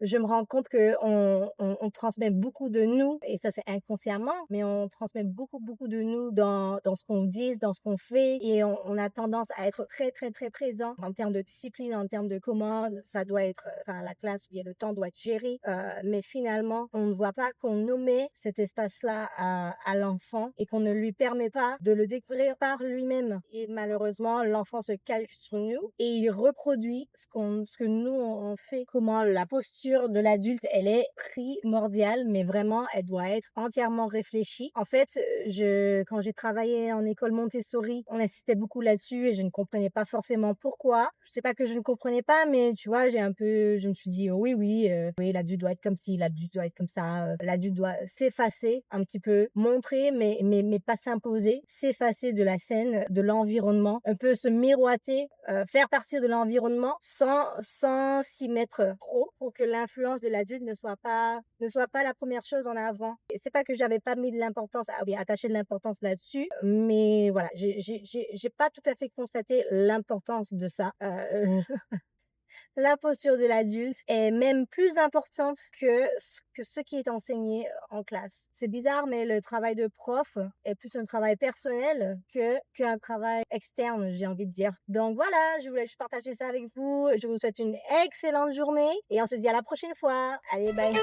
je me rends compte qu'on transmet beaucoup de nous et ça, c'est inconsciemment, mais on transmet beaucoup, beaucoup de nous dans ce qu'on dit, dans ce qu'on fait et on a tendance à être très, très, très présent en termes de discipline, en termes de comment ça doit être, enfin, la classe où il y a le temps doit être géré. Mais finalement, on ne voit pas qu'on omet cet espace-là à l'enfant et qu'on ne lui permet pas de le découvrir par lui-même. Et malheureusement, l'enfant se calque sur nous et il reproduit ce que nous on fait. Comment la posture de l'adulte, elle est primordiale, mais vraiment, elle doit être entièrement réfléchie. En fait, quand j'ai travaillé en école Montessori, on insistait beaucoup là-dessus et je ne comprenais pas forcément pourquoi. Je sais pas que je ne comprenais pas, mais tu vois, je me suis dit, oh oui, oui, oui, l'adulte doit être comme ci, l'adulte doit être comme ça, l'adulte doit s'effacer un petit peu, montrer, mais pas s'imposer, s'effacer de la scène, de l'environnement, un peu se miroiter, faire partir de l'environnement sans s'y mettre trop pour que l'influence de l'adulte ne soit pas la première chose en avant. Et c'est pas que j'avais pas mis de l'importance, ah oui, attaché de l'importance là-dessus, mais voilà, j'ai pas tout à fait constaté l'importance de ça. La posture de l'adulte est même plus importante que ce qui est enseigné en classe. C'est bizarre, mais le travail de prof est plus un travail personnel qu'un travail externe, j'ai envie de dire. Donc voilà, je voulais juste partager ça avec vous. Je vous souhaite une excellente journée et on se dit à la prochaine fois. Allez, bye.